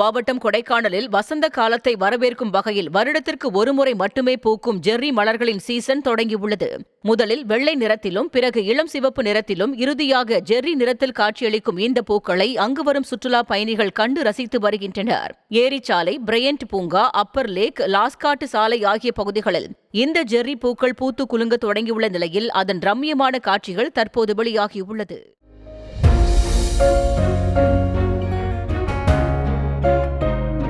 மாவட்டம் கொடைக்கானலில் வசந்த காலத்தை வரவேற்கும் வகையில் வருடத்திற்கு ஒருமுறை மட்டுமே பூக்கும் ஜெர்ரி மலர்களின் சீசன் தொடங்கியுள்ளது. முதலில் வெள்ளை நிறத்திலும் பிறகு இளம் சிவப்பு நிறத்திலும் இறுதியாக ஜெர்ரி நிறத்தில் காட்சியளிக்கும் இந்த பூக்களை அங்கு வரும் சுற்றுலா பயணிகள் கண்டு ரசித்து வருகின்றனர். ஏரிச்சாலை, பிரையண்ட் பூங்கா, அப்பர் லேக், லாஸ்காட்டு சாலை ஆகிய பகுதிகளில் இந்த ஜெர்ரி பூக்கள் பூத்து குலுங்க தொடங்கியுள்ள நிலையில் அதன் ரம்மியமான காட்சிகள் தற்போது வெளியாகியுள்ளது.